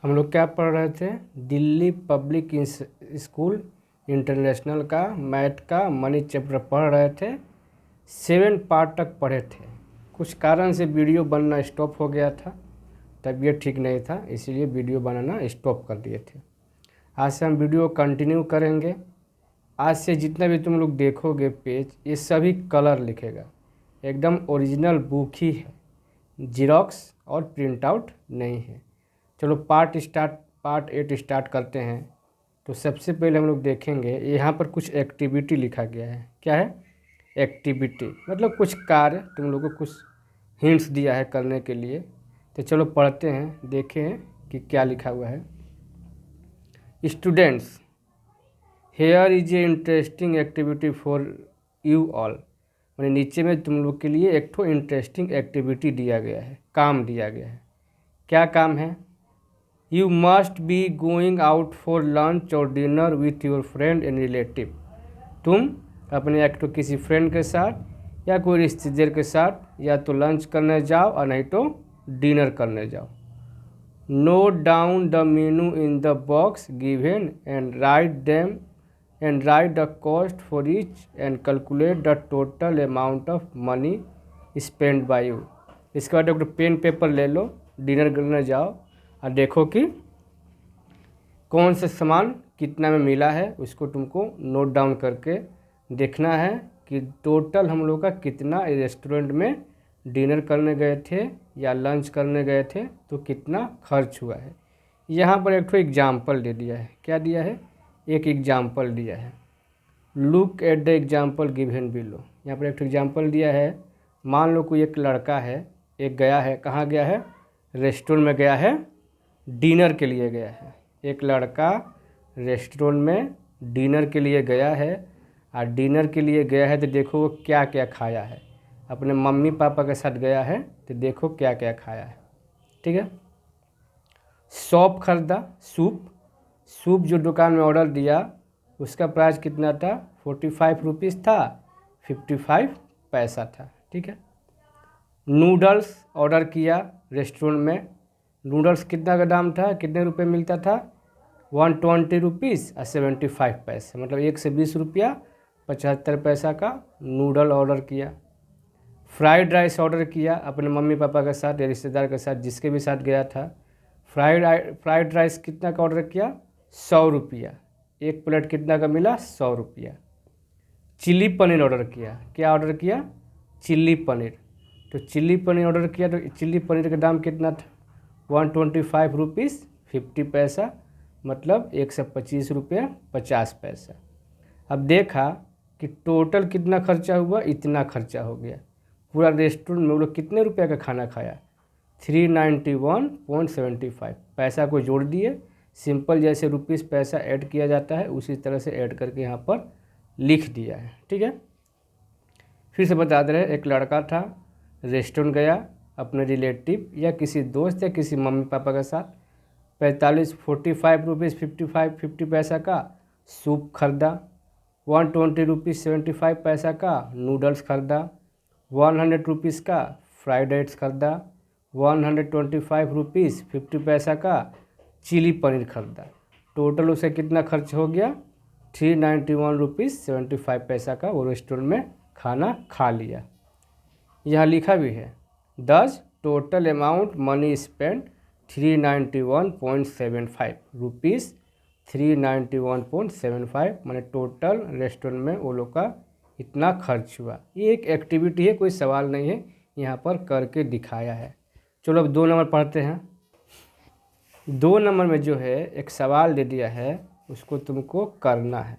हम लोग क्या पढ़ रहे थे? दिल्ली पब्लिक स्कूल इंटरनेशनल का मैथ का मनी चैप्टर पढ़ रहे थे। 7 पार्ट तक पढ़े थे। कुछ कारण से वीडियो बनना स्टॉप हो गया था, तबीयत ठीक नहीं था, इसीलिए वीडियो बनाना स्टॉप कर दिए थे। आज से हम वीडियो कंटिन्यू करेंगे। आज से जितना भी तुम लोग देखोगे पेज, ये सभी कलर लिखेगा, एकदम ओरिजिनल बुक ही है, जीरोक्स और प्रिंट आउट नहीं है। चलो पार्ट 8 स्टार्ट करते हैं। तो सबसे पहले हम लोग देखेंगे, यहाँ पर कुछ एक्टिविटी लिखा गया है। क्या है? एक्टिविटी मतलब कुछ कार्य, तुम लोगों को कुछ हिंट्स दिया है करने के लिए। तो चलो पढ़ते हैं, देखें कि क्या लिखा हुआ है। Students, here is a interesting activity for you all. मैंने नीचे में तुम लोग के लिए एक ठो इंटरेस्टिंग एक्टिविटी दिया गया है, काम दिया गया है। क्या काम है? You must be going out for lunch और dinner with your friend and relative. तुम अपने या तो किसी फ्रेंड के साथ या कोई रिश्तेदार के साथ या तो लंच करने जाओ और नहीं तो डिनर करने जाओ। Note down the menu in the box given and right the cost for each and calculate the total amount of money spend by you. इसके बाद एक पेन पेपर ले लो, डिनर करने जाओ और देखो कि कौन सा सामान कितना में मिला है, उसको तुमको नोट डाउन करके देखना है कि टोटल हम लोग का कितना रेस्टोरेंट में डिनर करने गए थे या लंच करने गए थे तो कितना खर्च हुआ है। यहाँ पर एक तो एग्जाम्पल दे दिया है। क्या दिया है? एक एग्जाम्पल दिया है। Look at the example given below. यहाँ पर एक एग्जाम्पल दिया है। मान लो कोई एक लड़का है, एक गया है, कहाँ गया है? रेस्टोरेंट में गया है, डिनर के लिए गया है। एक लड़का रेस्टोरेंट में डिनर के लिए गया है और डिनर के लिए गया है तो देखो वो क्या क्या खाया है। अपने मम्मी पापा के साथ गया है तो देखो क्या क्या खाया है। ठीक है। सॉप खरीदा, सूप जो दुकान में ऑर्डर दिया उसका प्राइस कितना था? 45 रुपीज़ था, 55 पैसा था। ठीक है। नूडल्स ऑर्डर किया रेस्टोरेंट में, नूडल्स कितना का दाम था, कितने रुपए मिलता था? 120 रुपीज़ और 75 पैसे, मतलब 1 से 20 रुपया 75 पैसा का नूडल ऑर्डर किया। फ्राइड राइस ऑर्डर किया अपने मम्मी पापा के साथ या रिश्तेदार के साथ, जिसके भी साथ गया था। फ्राइड राइस कितना का ऑर्डर किया? 100 रुपया। एक प्लेट कितना का मिला? 100 रुपया। चिल्ली पनीर ऑर्डर किया। क्या ऑर्डर किया? चिल्ली पनीर। तो चिल्ली पनीर ऑर्डर किया तो चिल्ली पनीर का दाम कितना था? 125 रुपीज़ 50 पैसा, मतलब 125 रुपया 50 पैसा। अब देखा कि टोटल कितना खर्चा हुआ, इतना खर्चा हो गया। पूरा रेस्टोरेंट में वो लोग कितने रुपये का खाना खाया? 391.75 पैसा को जोड़ दिए। सिंपल जैसे रुपीज़ पैसा ऐड किया जाता है उसी तरह से ऐड करके यहाँ पर लिख दिया है। ठीक है। फिर से बता दे रहे, एक लड़का था, रेस्टोरेंट गया अपने रिलेटिव या किसी दोस्त या किसी मम्मी पापा के साथ। 45 रुपीज़ 50 पैसा का सूप खरीदा। 120 रुपीज़ 75 पैसा का नूडल्स खरीदा। 100 रुपीज़ का फ्राइड राइस खरीदा। 125 रुपीज़ 50 पैसा का चिली पनीर खरीदा। टोटल उसे कितना खर्च हो गया? 391 रुपीज़ 75 पैसा का वो रेस्टोरेंट में खाना खा लिया। यहाँ लिखा भी है, दस total amount money spend 391.75 rupees. 391.75 मैंने टोटल रेस्टोरेंट में वो लोग का इतना खर्च हुआ। ये एक एक्टिविटी है, कोई सवाल नहीं है, यहाँ पर करके दिखाया है। चलो अब 2 नंबर पढ़ते हैं। 2 नंबर में जो है एक सवाल दे दिया है, उसको तुमको करना है।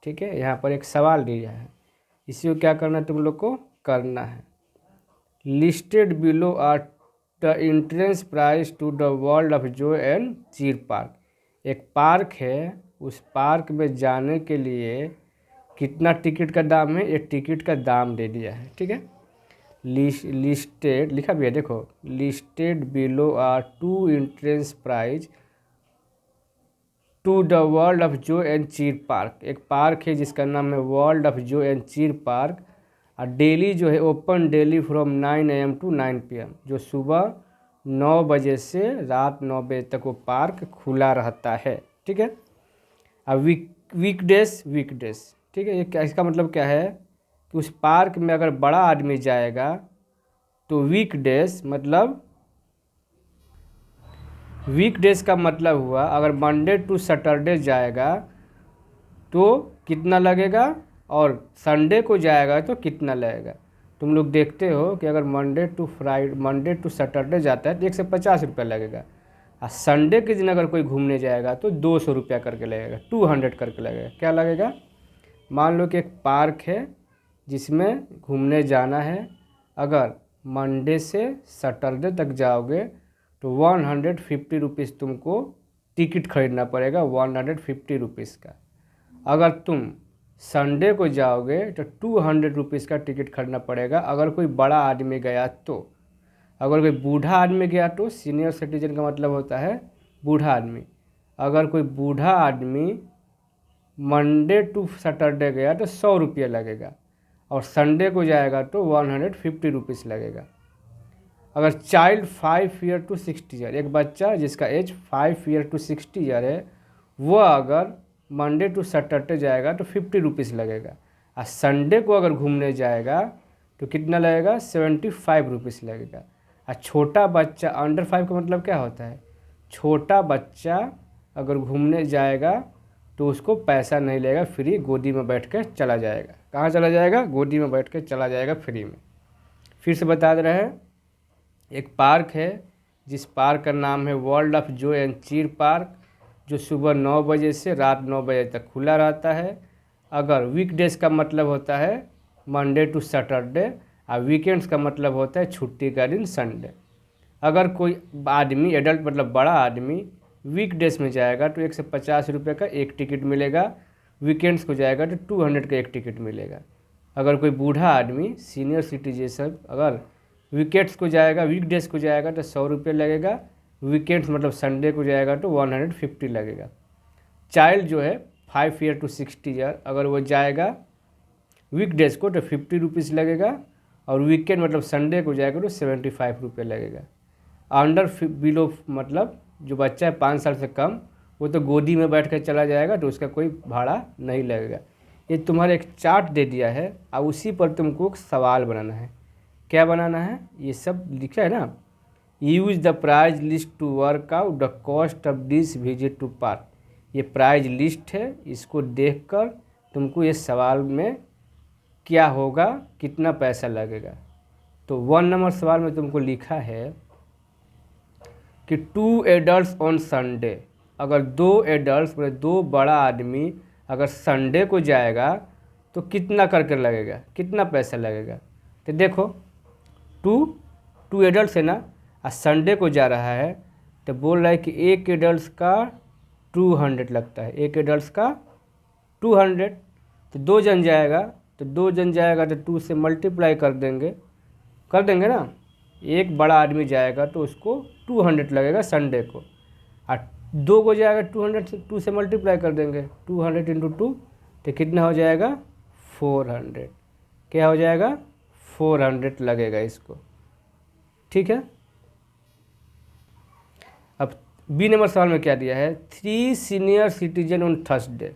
ठीक है। यहाँ पर एक सवाल दिया है, इसी को क्या करना है? तुम लोग को करना है। Listed below are the entrance price to the world of joy and cheer park. एक पार्क है, उस पार्क में जाने के लिए कितना टिकट का दाम है, ये टिकट का दाम दे दिया है। ठीक है। लिस्टेड लिखा भी है, देखो, listed below are 2 entrance price to the world of joy and cheer park. एक पार्क है जिसका नाम है world of joy and cheer park, और डेली जो है open daily from 9 AM to 9 PM, जो सुबह 9 बजे से रात 9 बजे तक वो पार्क खुला रहता है। ठीक है। अब वीकडेज ठीक है, ये क्या, इसका मतलब क्या है कि उस पार्क में अगर बड़ा आदमी जाएगा तो वीकडेज का मतलब हुआ अगर मंडे टू सैटरडे जाएगा तो कितना लगेगा और संडे को जाएगा तो कितना लगेगा। तुम लोग देखते हो कि अगर मंडे टू सैटरडे जाता है तो 150 रुपया लगेगा, और संडे के दिन अगर कोई घूमने जाएगा तो 200 रुपया करके लगेगा, 200 करके लगेगा। क्या लगेगा? मान लो कि एक पार्क है जिसमें घूमने जाना है, अगर मंडे से सैटरडे तक जाओगे तो 150 रुपीज़ तुमको टिकट खरीदना पड़ेगा, 150 रुपीज़ का। अगर तुम संडे को जाओगे तो 200 रुपीज़ का टिकट खरीदना पड़ेगा, अगर कोई बड़ा आदमी गया तो। अगर कोई बूढ़ा आदमी गया तो, सीनियर सिटीजन का मतलब होता है बूढ़ा आदमी। अगर कोई बूढ़ा आदमी मंडे टू सैटरडे गया तो 100 रुपये लगेगा, और संडे को जाएगा तो 150 रुपीज़ लगेगा। अगर चाइल्ड 5 ईयर टू 60 ईयर, एक बच्चा जिसका एज 5 ईयर टू 60 ईयर है, वो अगर मंडे टू सैटरडे जाएगा तो 50 रुपीज़ लगेगा, और संडे को अगर घूमने जाएगा तो कितना लगेगा? 75 रुपीज़ लगेगा। और छोटा बच्चा अंडर 5 का मतलब क्या होता है? छोटा बच्चा अगर घूमने जाएगा तो उसको पैसा नहीं लगेगा, फ्री, गोदी में बैठ कर चला जाएगा। कहाँ चला जाएगा? गोदी में बैठ कर चला जाएगा फ्री में। फिर से बता दे रहे हैं, एक पार्क है जिस पार्क का नाम है world of joy and cheer park, जो सुबह 9 बजे से रात 9 बजे तक खुला रहता है। अगर वीकडेज का मतलब होता है मंडे टू सैटरडे, और वीकेंड्स का मतलब होता है छुट्टी का दिन संडे। अगर कोई आदमी, एडल्ट मतलब बड़ा आदमी, वीकडेज में जाएगा तो 150 रुपये का एक टिकट मिलेगा, वीकेंड्स को जाएगा तो 200 का एक टिकट मिलेगा। अगर कोई बूढ़ा आदमी, सीनियर सिटीजन, अगर वीकेंड्स को जाएगा, वीकडेज को जाएगा तो 100 रुपये लगेगा, वीकेंड्स मतलब संडे को जाएगा तो 150 लगेगा। चाइल्ड जो है 5 ईयर टू 60 ईयर, अगर वो जाएगा वीकडेज को तो 50 रुपीज़ लगेगा, और वीकेंड मतलब संडे को जाएगा तो 75 रुपये लगेगा। अंडर बिलो मतलब जो बच्चा है 5 साल से कम, वो तो गोदी में बैठ कर चला जाएगा तो उसका कोई भाड़ा नहीं लगेगा। ये तुम्हारा एक चार्ट दे दिया है, और उसी पर तुमको एक सवाल बनाना है। क्या बनाना है? ये सब लिखा है ना, use the price list to work out the cost of this visit to park. ये प्राइज लिस्ट है, इसको देखकर तुमको ये सवाल में क्या होगा, कितना पैसा लगेगा। तो 1 नंबर सवाल में तुमको लिखा है कि 2 एडल्ट्स ऑन संडे, अगर 2 एडल्ट्स मतलब 2 बड़ा आदमी अगर संडे को जाएगा तो कितना करके लगेगा, कितना पैसा लगेगा। तो देखो, टू एडल्ट्स है ना, और संडे को जा रहा है, तो बोल रहा है कि एक एडल्ट्स का 200 लगता है, एक एडल्ट्स का 200। तो 2 जन जाएगा तो 2 जन जाएगा तो 2 से मल्टीप्लाई कर देंगे ना। एक बड़ा आदमी जाएगा तो उसको 200 लगेगा संडे को, और 2 को जाएगा 200 से 2 से मल्टीप्लाई कर देंगे, 200 इंटू 2 तो कितना हो जाएगा? 400। क्या हो जाएगा? 400 लगेगा इसको। ठीक है। अब बी नंबर सवाल में क्या दिया है? 3 senior citizen on Thursday.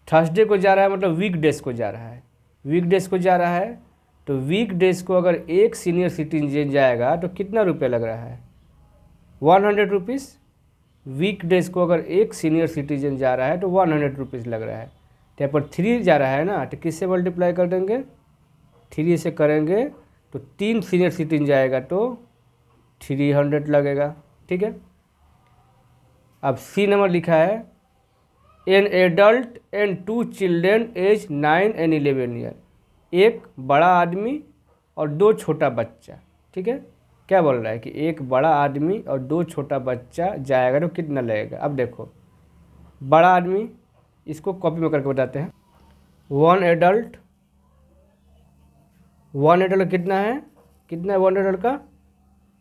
Thursday को जा रहा है मतलब वीकडेज को जा रहा है, वीकडेज को जा रहा है तो वीकडेज को अगर एक सीनियर सिटीजन जाएगा तो कितना रुपये लग रहा है? 100 रुपीज़। वीकडेज को अगर एक सीनियर सिटीजन जा रहा है तो 100 रुपीज़ लग रहा है। तो यहाँ पर 3 जा रहा है ना, तो किससे मल्टीप्लाई कर देंगे? 3 से करेंगे तो 3 सीनियर सिटीजन जाएगा तो 300 लगेगा। ठीक है। अब सी नंबर लिखा है, an adult and 2 children age 9 and 11 year. एक बड़ा आदमी और 2 छोटा बच्चा। ठीक है। क्या बोल रहा है कि एक बड़ा आदमी और 2 छोटा बच्चा जाएगा तो कितना लगेगा। अब देखो, बड़ा आदमी, इसको कॉपी में करके बताते हैं। 1 एडल्ट कितना है? कितना है 1 एडल्ट का?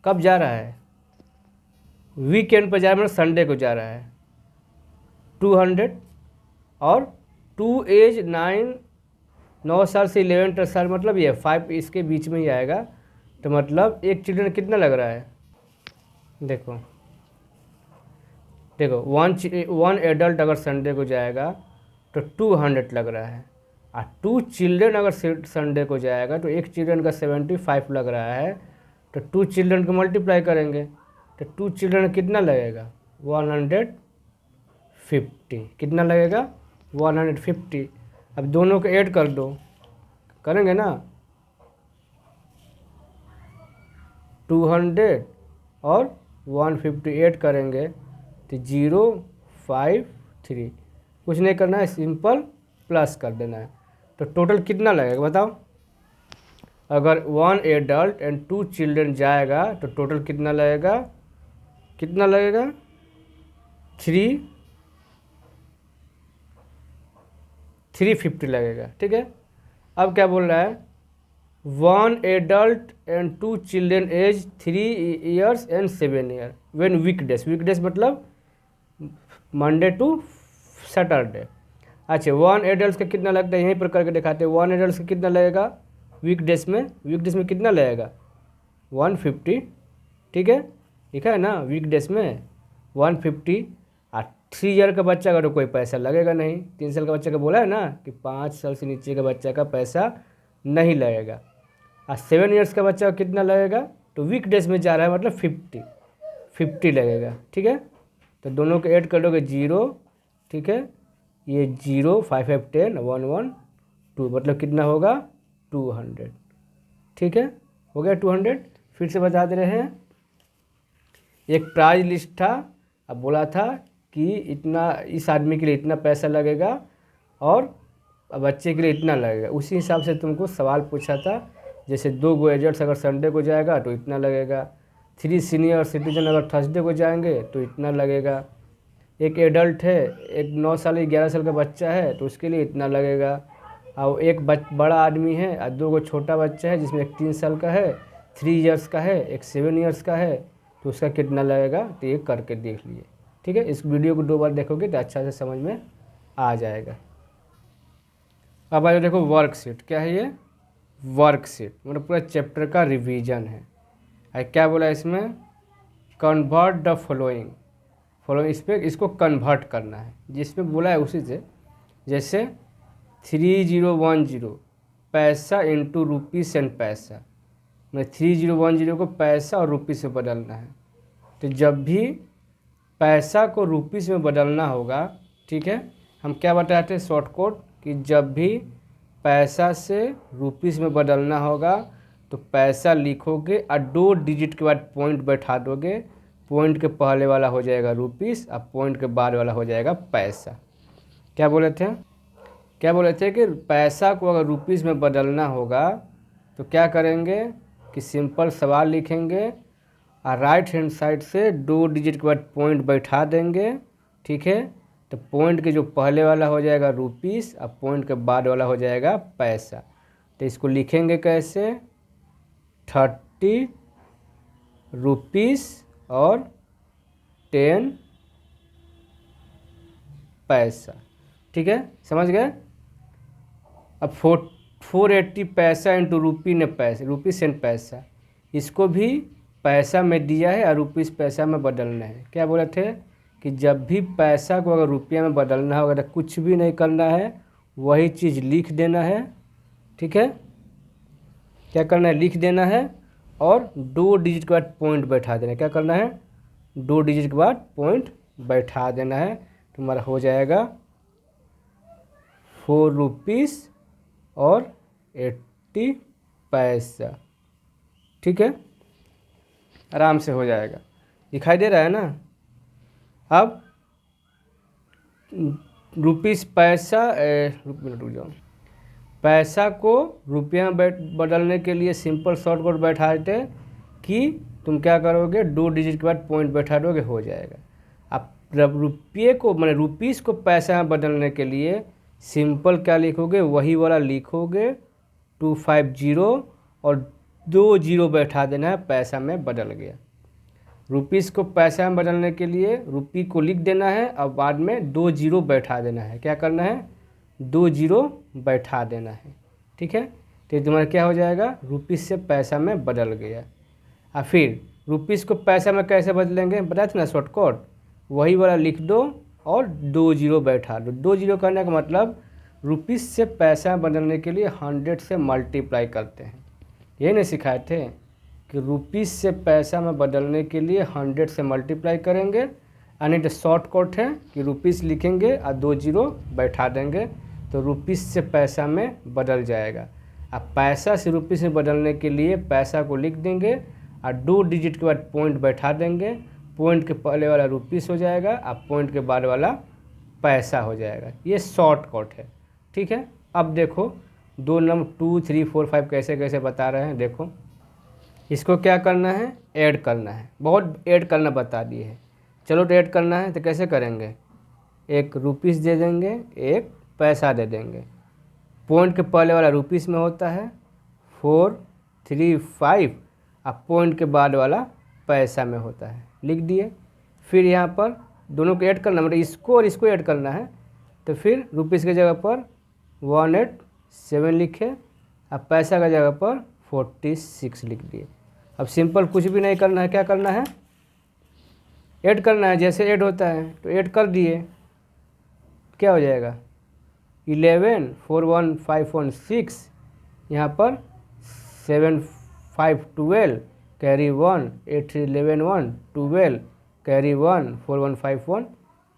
कब जा रहा है? वीकेंड पर जा रहा है, मतलब संडे को जा रहा है, 200। और 2 एज 9 साल से 11 साल, मतलब ये 5 इसके बीच में ही आएगा। तो मतलब एक चिल्ड्रन कितना लग रहा है? देखो देखो वन एडल्ट अगर संडे को जाएगा तो 200 लग रहा है, और 2 चिल्ड्रेन अगर संडे को जाएगा तो एक चिल्ड्रन का 75 लग रहा है, तो 2 चिल्ड्रन को मल्टीप्लाई करेंगे तो 2 चिल्ड्रन कितना लगेगा 150, कितना लगेगा 150। अब दोनों को ऐड कर दो, करेंगे ना 200 और 150 ऐड करेंगे तो 053, कुछ नहीं करना है, सिंपल प्लस कर देना है। तो टोटल कितना लगेगा बताओ, अगर 1 एडल्ट एंड 2 चिल्ड्रन जाएगा तो टोटल कितना लगेगा, 350 लगेगा। ठीक है, अब क्या बोल रहा है, 1 adult and 2 children age 3 years and 7 years when weekdays मतलब मंडे टू सैटरडे। अच्छा 1 एडल्ट का कितना लगता है, यहीं पर करके दिखाते हैं। 1 एडल्ट का कितना लगेगा वीकडेज में कितना लगेगा 150, ठीक है लिखा है ना, वीकडेज में 150। और 3 ईयर का बच्चा का तो कोई पैसा लगेगा नहीं, 3 साल का बच्चा का बोला है ना कि 5 साल से नीचे का बच्चा का पैसा नहीं लगेगा। और 7 ईयर्स का बच्चा का कितना लगेगा, तो वीकडेज में जा रहा है मतलब 50 लगेगा। ठीक है, तो दोनों को ऐड कर लोगे 0, ठीक है, ये 0 5 5 10 1 1 2 मतलब कितना होगा 200। ठीक है, हो गया 200। फिर से बता दे रहे हैं, एक प्राइज लिस्ट था, अब बोला था कि इतना इस आदमी के लिए इतना पैसा लगेगा और बच्चे के लिए इतना लगेगा, उसी हिसाब से तुमको सवाल पूछा था। जैसे 2 एडल्ट्स अगर संडे को जाएगा तो इतना लगेगा, 3 सीनियर सिटीजन अगर थर्सडे को जाएंगे तो इतना लगेगा, एक एडल्ट है, एक 9 साल 11 साल का बच्चा है तो उसके लिए इतना लगेगा, और एक बड़ा आदमी है और 2 छोटा बच्चा है जिसमें एक 3 साल का है, 3 इयर्स का है, एक 7 इयर्स का है, तो उसका कितना लगेगा, तो ये करके देख लिए। ठीक है, इस वीडियो को 2 बार देखोगे तो अच्छा से समझ में आ जाएगा। अब आइए देखो वर्कशीट, क्या है ये वर्कशीट, मतलब पूरा चैप्टर का रिवीजन है। क्या बोला इसमें, कन्वर्ट द फॉलोइंग, इस पर इसको कन्वर्ट करना है, जिसमें बोला है उसी से। जैसे 3010 पैसा इंटू रुपीस एंड पैसा, मतलब 3010 को पैसा और रुपीस में बदलना है। तो जब भी पैसा को रुपीस में बदलना होगा, ठीक है, हम क्या बताते हैं शॉर्टकट, कि जब भी पैसा से रुपीस में बदलना होगा तो पैसा लिखोगे और 2 डिजिट के बाद पॉइंट बैठा दोगे, पॉइंट के पहले वाला हो जाएगा रुपीस और पॉइंट के बाद वाला हो जाएगा पैसा। क्या बोले थे कि पैसा को अगर रुपीस में बदलना होगा तो क्या करेंगे कि सिंपल सवाल लिखेंगे और राइट हैंड साइड से 2 डिजिट के बाद पॉइंट बैठा देंगे। ठीक है, तो पॉइंट के जो पहले वाला हो जाएगा रुपीस और पॉइंट के बाद वाला हो जाएगा पैसा। तो इसको लिखेंगे कैसे, 30 रुपीस और 10 पैसा। ठीक है, समझ गए। अब 480 पैसा इंटू रुपीस एंड पैसा, इसको भी पैसा में दिया है और रुपीस पैसा में बदलना है। क्या बोले थे कि जब भी पैसा को अगर रुपया में बदलना होगा तो कुछ भी नहीं करना है, वही चीज़ लिख देना है। ठीक है, क्या करना है, लिख देना है और 2 डिजिट के बाद पॉइंट बैठा देना है। क्या करना है, 2 डिजिट के बाद पॉइंट बैठा देना है, तुम्हारा हो जाएगा 4 रुपीस और 80 पैसा। ठीक है, आराम से हो जाएगा, दिखाई दे रहा है ना। अब रुपीस पैसा रुक जाओ, पैसा को रुपया में बदलने के लिए सिंपल शॉर्टकट बैठा देते कि तुम क्या करोगे, 2 डिजिट के बाद पॉइंट बैठा दोगे, हो जाएगा। अब रुपये को मैंने रुपीस को पैसा में बदलने के लिए सिंपल क्या लिखोगे, वही वाला लिखोगे 250 और 2 जीरो बैठा देना है, पैसा में बदल गया। रुपीस को पैसा में बदलने के लिए रुपी को लिख देना है और बाद में 2 जीरो बैठा देना है। क्या करना है, 2 जीरो बैठा देना है। ठीक है, तो तुम्हारा क्या हो जाएगा, रुपीस से पैसा में बदल गया। और फिर रुपीज़ को पैसा में कैसे बदलेंगे बताए थे ना शॉर्टकट, वही वाला लिख दो और 2 जीरो बैठा दो। 2 जीरो करने का मतलब रुपीज़ से पैसा बदलने के लिए 100 से मल्टीप्लाई करते हैं। ये नहीं सिखाए थे कि रुपीज़ से पैसा में बदलने के लिए 100 से मल्टीप्लाई करेंगे, यानी तो शॉर्टकट है कि रुपीज़ लिखेंगे और 2 जीरो बैठा देंगे तो रुपीज़ से पैसा में बदल जाएगा। अब पैसा से रुपीज़ में बदलने के लिए पैसा को लिख देंगे और 2 डिजिट के बाद पॉइंट बैठा देंगे, पॉइंट के पहले वाला रुपीज़ हो जाएगा और पॉइंट के बाद वाला पैसा हो जाएगा। ये शॉर्टकट है, ठीक है। अब देखो 2 नंबर 2, 3, 4, 5 कैसे कैसे बता रहे हैं। देखो इसको क्या करना है, ऐड करना है। बहुत ऐड करना बता दिए है, चलो तो ऐड करना है तो कैसे करेंगे, एक रुपीज़ दे देंगे, एक पैसा दे देंगे। पॉइंट के पहले वाला रुपीज़ में होता है 4, 3, 5 और पॉइंट के बाद वाला पैसा में होता है, लिख दिए। फिर यहाँ पर दोनों को ऐड करना, मतलब इसको और इसको ऐड करना है, तो फिर रुपीज़ की जगह पर 187 लिखे और पैसा की जगह पर 46 लिख दिए। अब सिंपल कुछ भी नहीं करना है, क्या करना है, ऐड करना है। जैसे ऐड होता है तो ऐड कर दिए, क्या हो जाएगा 11, 4, 1, 5, 1, 6, यहाँ पर 7, 5, 12 कैरी 1, 8, 3, 11, 1, 12 कैरी 1, 4, 1, 5, 1,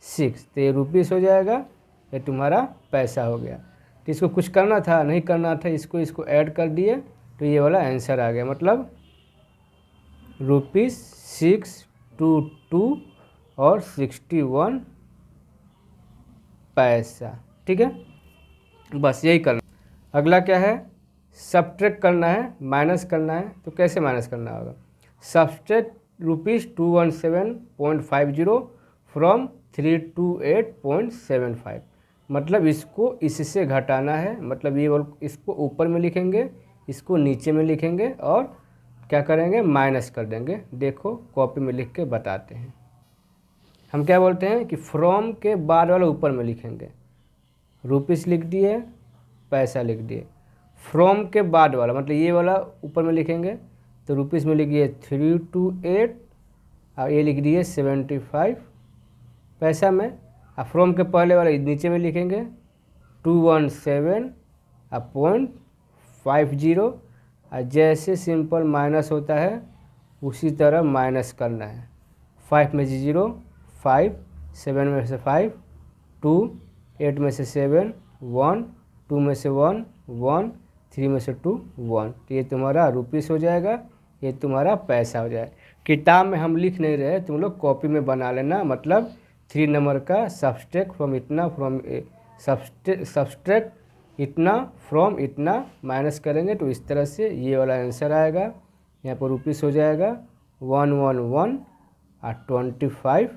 6, तो ये रुपीज़ हो जाएगा, ये तुम्हारा पैसा हो गया। तो इसको कुछ करना था, नहीं करना था, इसको ऐड कर दिए तो ये वाला आंसर आ गया। मतलब ₹622 और 61 पैसा, ठीक है। बस यही करना। अगला क्या है, सब्ट्रैक्ट करना है, माइनस करना है। तो कैसे माइनस करना होगा, सब्ट्रैक्ट ₹217.50 फ्रॉम 328.75। मतलब इसको इससे घटाना है, मतलब ये इसको ऊपर में लिखेंगे, इसको नीचे में लिखेंगे और क्या करेंगे, माइनस कर देंगे। देखो कॉपी में लिख के बताते हैं। हम क्या बोलते हैं कि फ्रॉम के बाद वाला ऊपर में लिखेंगे, रुपीज़ लिख दिए, पैसा लिख दिए। फ्रॉम के बाद वाला मतलब ये वाला ऊपर में लिखेंगे, तो रुपीज़ में लिखिए 328 और ये लिख दिए 75 पैसा में। और फ्रॉम के पहले वाला नीचे में लिखेंगे 217.50 और जैसे सिंपल माइनस होता है उसी तरह माइनस करना है। 5 में से 0, 5, 7 में से 5, 2, 8 में से 7, 1, 2 में से 1, 1, 3 में से 2, 1। तो ये तुम्हारा रुपीज़ हो जाएगा, ये तुम्हारा पैसा हो जाएगा। किताब में हम लिख नहीं रहे, तुम लोग कॉपी में बना लेना। मतलब 3 नंबर का सब्ट्रैक्ट फ्रॉम इतना, सब्ट्रैक्ट इतना फ्रॉम इतना माइनस करेंगे तो इस तरह से ये वाला आंसर आएगा। यहाँ पर रुपीज़ हो जाएगा 111 और 25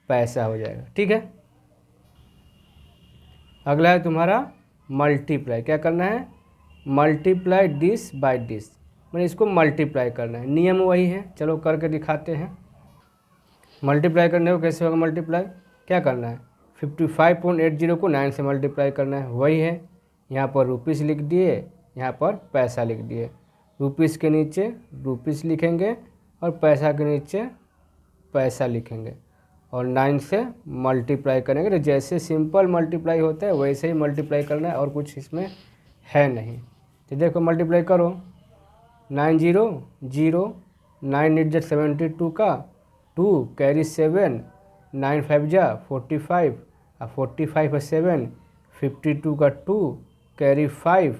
पैसा हो जाएगा, ठीक है। अगला है तुम्हारा मल्टीप्लाई। क्या करना है, मल्टीप्लाई दिस बाय दिस, मैंने इसको मल्टीप्लाई करना है। नियम वही है, चलो करके दिखाते हैं। मल्टीप्लाई करने को कैसे होगा, मल्टीप्लाई क्या करना है, 55.80 को 9 से मल्टीप्लाई करना है, वही है। यहाँ पर रुपीज़ लिख दिए, यहाँ पर पैसा लिख दिए। रुपीज़ के नीचे रुपीज़ लिखेंगे और पैसा के नीचे पैसा लिखेंगे और 9 से मल्टीप्लाई करेंगे। तो जैसे सिंपल मल्टीप्लाई होता है वैसे ही मल्टीप्लाई करना है, और कुछ इसमें है नहीं। तो देखो मल्टीप्लाई करो, 9 0 0, 9 8 जा 72 का 2 कैरी 7, 9 5 जा 45 और 45 है 7, 52 का 2 कैरी 5,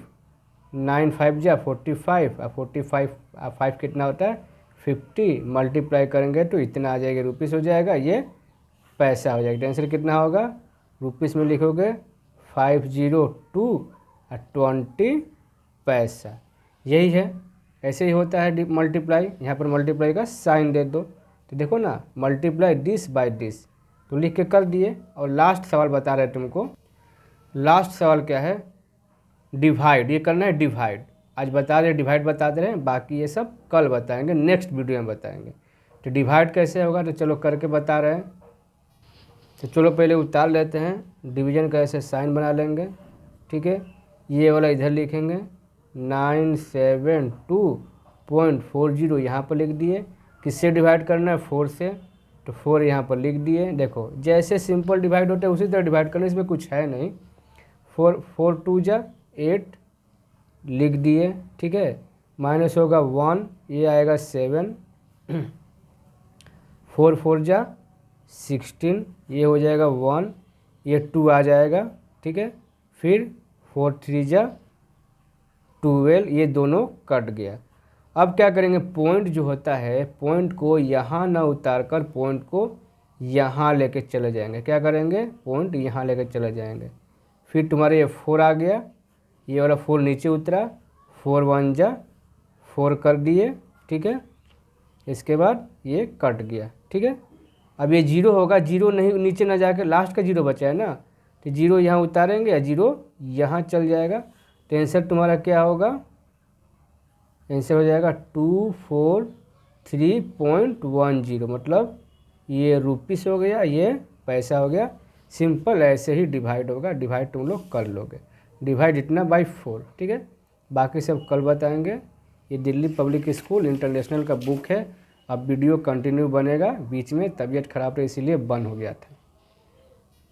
9 5 जा 45 और 45 और 5 कितना होता है 50। मल्टीप्लाई करेंगे तो इतना आ जाएगा, रुपीज़ हो जाएगा, ये पैसा हो जाएगा। आंसर कितना होगा, रुपीज़ में लिखोगे 502 और 20 पैसा। यही है, ऐसे ही होता है मल्टीप्लाई। यहाँ पर मल्टीप्लाई का साइन दे दो, तो देखो ना मल्टीप्लाई दिस बाय दिस, तो लिख के कर दिए। और लास्ट सवाल बता रहे तुमको, लास्ट सवाल क्या है, डिवाइड। ये करना है डिवाइड, आज बता रहे डिवाइड बता दे रहे हैं, बाकी ये सब कल बताएंगे, नेक्स्ट वीडियो में बताएंगे। तो डिवाइड कैसे होगा तो चलो करके बता रहे हैं। तो चलो पहले उतार लेते हैं, डिवीजन का ऐसे साइन बना लेंगे, ठीक है। ये वाला इधर लिखेंगे 972.40 यहाँ पर लिख दिए, किससे डिवाइड करना है, 4 से, तो 4 यहाँ पर लिख दिए। देखो जैसे सिंपल डिवाइड होता है उसी तरह डिवाइड करना, इसमें कुछ है नहीं। 4 2 जा 8 लिख दिए, ठीक है। माइनस होगा 1, ये आएगा 7, 4 4 जा 16, ये हो जाएगा 1, ये 2 आ जाएगा, ठीक है। फिर 4 3 जा 12, ये दोनों कट गया। अब क्या करेंगे, पॉइंट जो होता है पॉइंट को यहाँ ना उतार कर पॉइंट को यहाँ लेके चले जाएंगे। क्या करेंगे, पॉइंट यहाँ लेके चले जाएंगे। फिर तुम्हारे ये 4 आ गया, ये वाला 4 नीचे उतरा, 4 1 जा 4 कर दिए, ठीक है। इसके बाद ये कट गया, ठीक है। अब ये 0 होगा, 0 नहीं नीचे ना जाकर लास्ट का 0 बचा है ना, तो 0 यहाँ उतारेंगे या 0 यहाँ चल जाएगा। तो आंसर तुम्हारा क्या होगा, आंसर हो जाएगा 243.10, मतलब ये रुपीस हो गया, ये पैसा हो गया। सिंपल ऐसे ही डिवाइड होगा, डिवाइड तुम लोग कर लोगे, डिवाइड इतना बाई 4, ठीक है। बाकी सब कल बताएंगे। ये दिल्ली पब्लिक स्कूल इंटरनेशनल का बुक है। अब वीडियो कंटिन्यू बनेगा, बीच में तबीयत खराब रही इसीलिए बंद हो गया था।